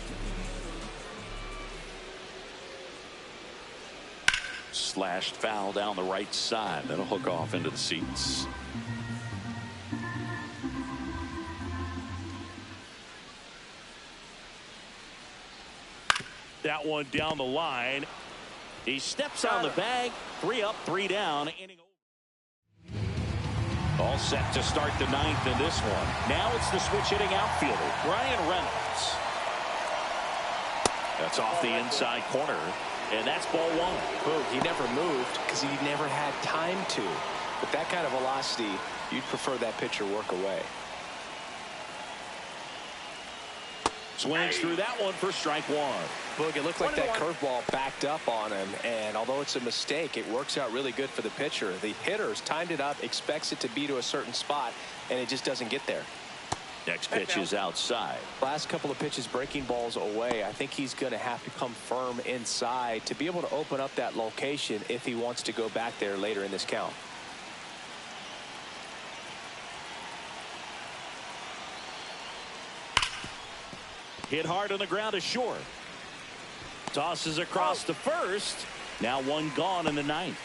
Slashed foul down the right side. That'll hook off into the seats. That one down the line. He steps on the bag. 3 up, 3 down. All set to start the 9th in this one. Now it's the switch hitting outfielder, Brian Reynolds. That's off the inside corner, and that's ball 1. Boom, he never moved because he never had time to. With that kind of velocity, you'd prefer that pitcher work away. Swings through that one for strike 1. Boog, it looked like that curveball backed up on him, and although it's a mistake, it works out really good for the pitcher. The hitter's timed it up, expects it to be to a certain spot, and it just doesn't get there. Next pitch is outside. Last couple of pitches breaking balls away. I think he's going to have to come firm inside to be able to open up that location if he wants to go back there later in this count. Hit hard on the ground to short. Tosses across to first. Now one gone in the 9th.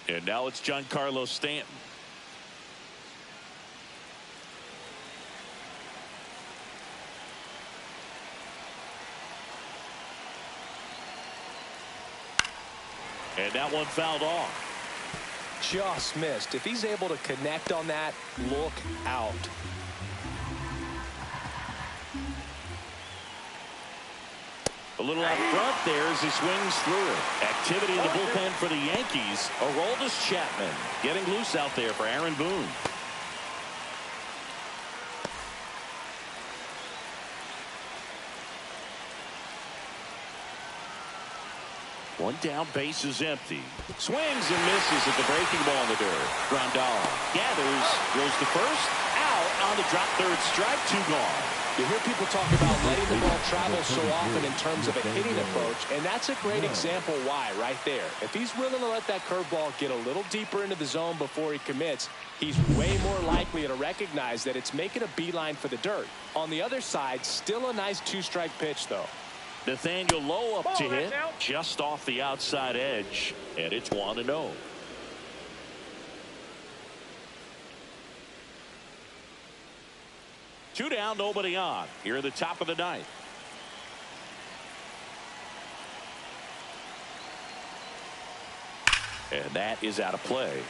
And now it's Giancarlo Stanton. And that one fouled off. Just missed. If he's able to connect on that, look out. A little out front there as he swings through it. Activity in the bullpen for the Yankees. Aroldis Chapman getting loose out there for Aaron Boone. One down, base is empty. Swings and misses at the breaking ball in the dirt. Grandal gathers, goes to first, out on the drop, third strike, 2 gone. You hear people talk about letting the ball travel so often in terms of a hitting approach, and that's a great example why right there. If he's willing to let that curveball get a little deeper into the zone before he commits, he's way more likely to recognize that it's making a beeline for the dirt. On the other side, still a nice 2-strike pitch, though. Nathaniel Lowe up to hit, just off the outside edge, and it's 1-0. Two down, nobody on. Here at the top of the 9th. And that is out of play.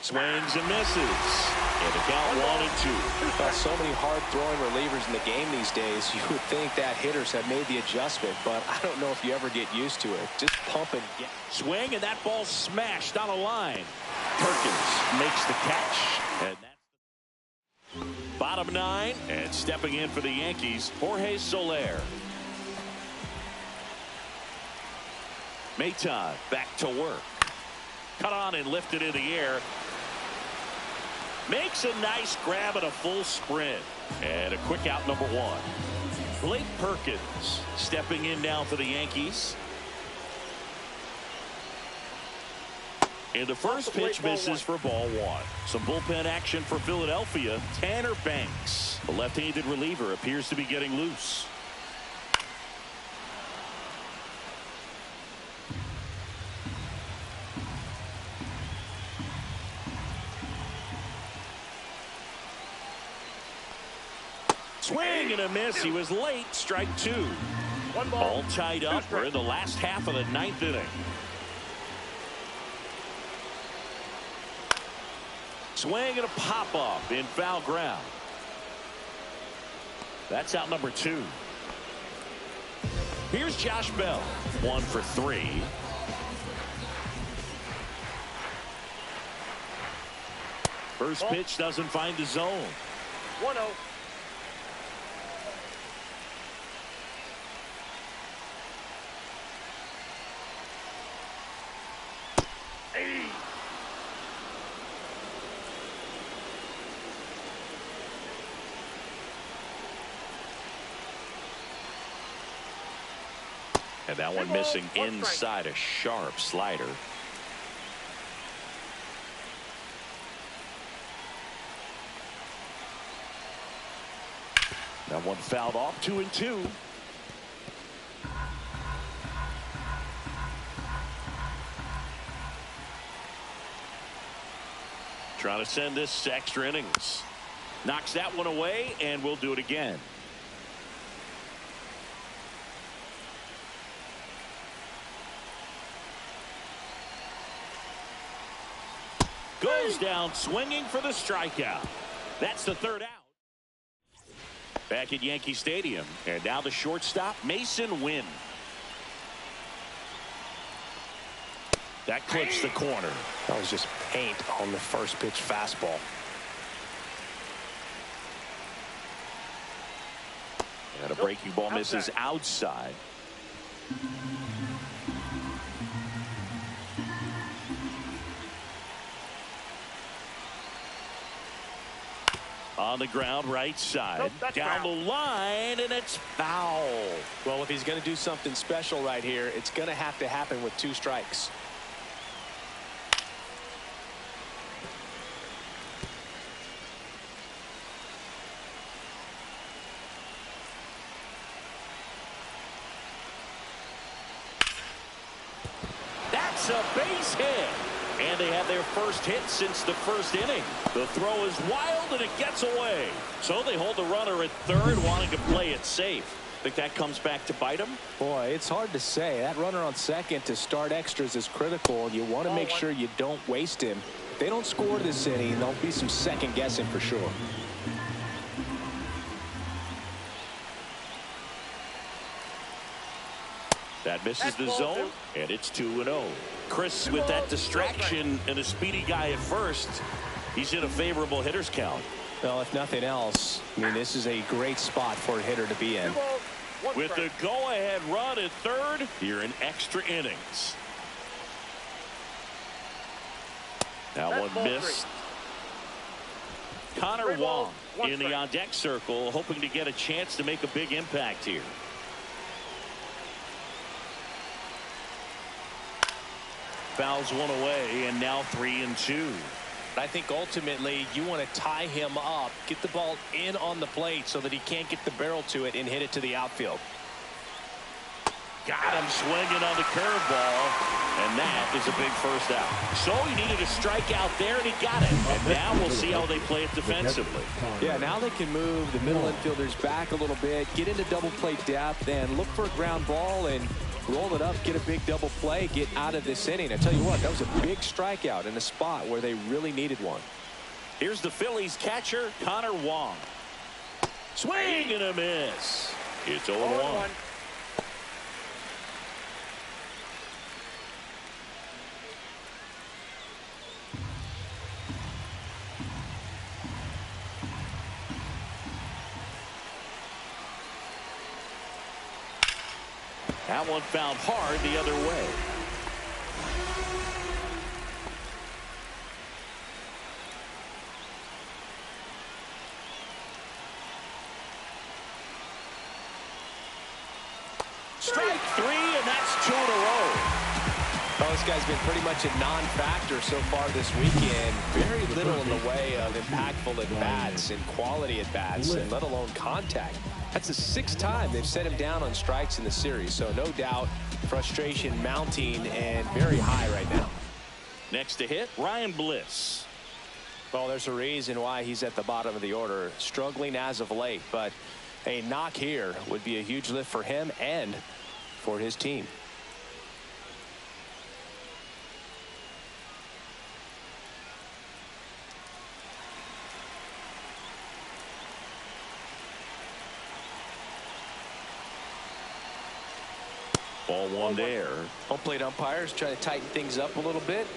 Swings and misses. And the count 1-2. Well, so many hard-throwing relievers in the game these days, you would think that hitters have made the adjustment, but I don't know if you ever get used to it. Just pump and get. Swing, and that ball smashed on a line. Perkins makes the catch. And that's bottom 9. And stepping in for the Yankees, Jorge Soler. Maton back to work. Cut on and lifted in the air. Makes a nice grab and a full sprint. And a quick out, number 1. Blake Perkins stepping in now for the Yankees. And the first pitch misses for ball 1. Some bullpen action for Philadelphia. Tanner Banks, the left-handed reliever, appears to be getting loose. Swing and a miss. He was late. Strike 2. One ball. All tied up. We're in the last half of the 9th inning. Swing and a pop up in foul ground. That's out number 2. Here's Josh Bell. 1 for 3. First pitch doesn't find the zone. 1-0. And that one missing inside a sharp slider. That one fouled off, 2-2. Trying to send this to extra innings. Knocks that one away, and we'll do it again. Goes down swinging for the strikeout. That's the third out. Back at Yankee Stadium, and now the shortstop, Mason Wynn. That clips the corner. That was just paint on the first pitch fastball. And a breaking ball misses outside. On the ground, right side. Nope, down foul. the line, and it's foul. Well, if he's going to do something special right here, it's going to have to happen with 2 strikes. That's a base hit. And they have their first hit since the first inning. The throw is wild, and it gets away. So they hold the runner at third, wanting to play it safe. Think that comes back to bite them? Boy, it's hard to say. That runner on second to start extras is critical. You want to make sure you don't waste him. If they don't score this inning, there'll be some second guessing for sure. That misses the zone, and it's 2-0. Chris, with that distraction and a speedy guy at first, he's in a favorable hitter's count. Well, if nothing else, I mean, this is a great spot for a hitter to be in. With the go-ahead run at third, here in extra innings. That one missed. Connor Wong in the on-deck circle, hoping to get a chance to make a big impact here. Fouls one away, and now 3-2. I think ultimately you want to tie him up, get the ball in on the plate so that he can't get the barrel to it and hit it to the outfield. Got him swinging on the curveball, and that is a big first out. So he needed a strikeout there, and he got it. And now we'll see how they play it defensively. Yeah, now they can move the middle infielders back a little bit, get into double play depth, and look for a ground ball and roll it up, get a big double play, get out of this inning. I tell you what, that was a big strikeout in a spot where they really needed one. Here's the Phillies catcher, Connor Wong. Swing and a miss. It's 0-1. That one found hard the other way. Strike 3, and that's 2 in a row. Well, this guy's been pretty much a non-factor so far this weekend. Very little in the way of impactful at-bats and quality at-bats, and let alone contact. That's the 6th time they've set him down on strikes in the series, so no doubt frustration mounting and very high right now. Next to hit, Ryan Bliss. Well, there's a reason why he's at the bottom of the order, struggling as of late, but a knock here would be a huge lift for him and for his team. Ball one there. Home plate umpires try to tighten things up a little bit.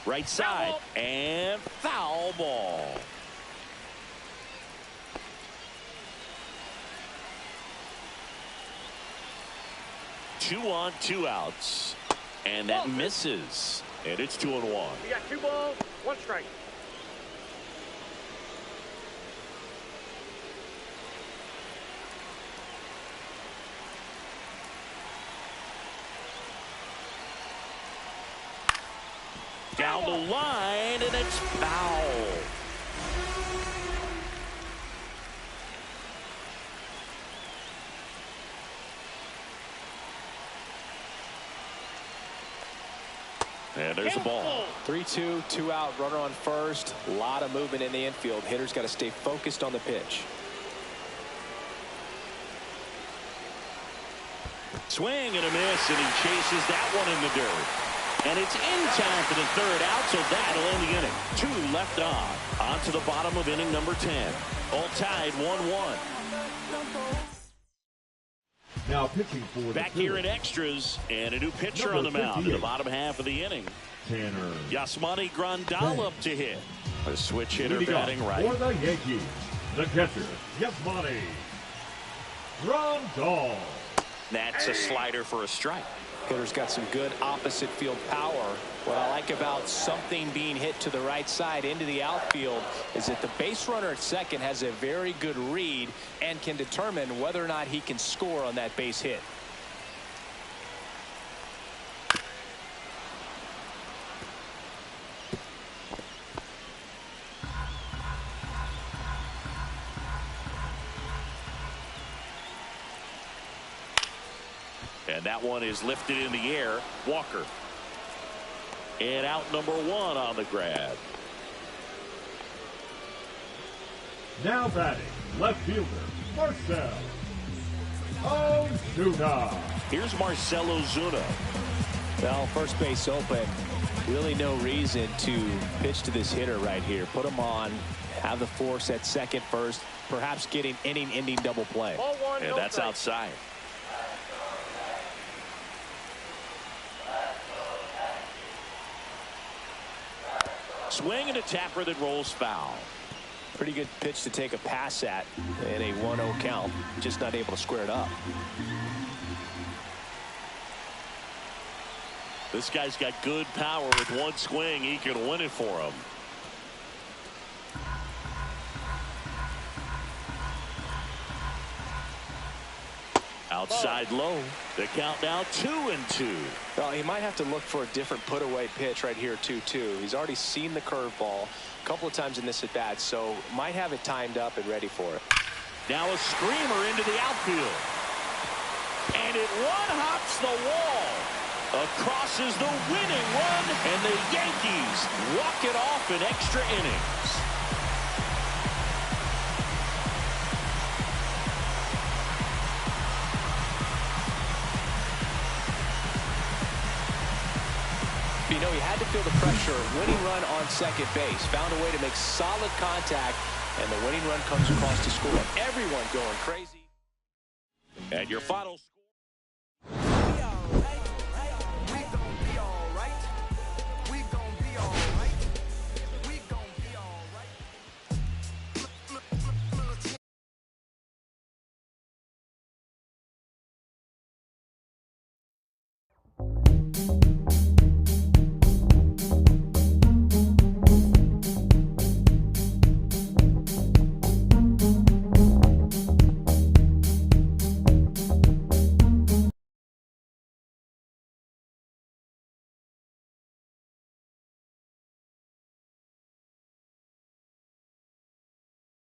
Right side, and foul ball. Two on, 2 outs. And that misses. And it's 2-1. We got 2 balls, 1 strike. Down the line, and it's foul. And there's the ball. 3-2, 2 out, runner on first. A lot of movement in the infield. Hitter's got to stay focused on the pitch. Swing and a miss, and he chases that one in the dirt. And it's in time for the 3rd out, so that'll end the inning. 2 left on to the bottom of inning number 10. All tied 1-1. Now pitching for the Back here in extras, and a new pitcher on the mound in the bottom half of the inning. Tanner Yasmani Grandal up to hit. A switch hitter leading batting off right. for the Yankees, the catcher, Yasmani Grandal. That's a slider for a strike. Hitter's got some good opposite field power. What I like about something being hit to the right side into the outfield is that the base runner at second has a very good read and can determine whether or not he can score on that base hit. And that one is lifted in the air. Walker. And out number 1 on the grab. Now batting, left fielder, Marcell Ozuna. Here's Marcell Ozuna. Well, first base open. Really no reason to pitch to this hitter right here. Put him on, have the force at second first, perhaps getting inning-ending double play. Ball 1, And no that's strike. outside. Swing and a tapper that rolls foul. Pretty good pitch to take a pass at in a 1-0 count. Just not able to square it up. This guy's got good power. With one swing, he can win it for him. Outside low. The count now 2-2. Well, he might have to look for a different put-away pitch right here, 2-2. He's already seen the curveball a couple of times in this at-bat, so might have it timed up and ready for it. Now a screamer into the outfield. And it one-hops the wall. Across is the winning run, and the Yankees walk it off in extra innings. You know, he had to feel the pressure. Winning run on second base. Found a way to make solid contact, and the winning run comes across to score. Everyone going crazy. And your final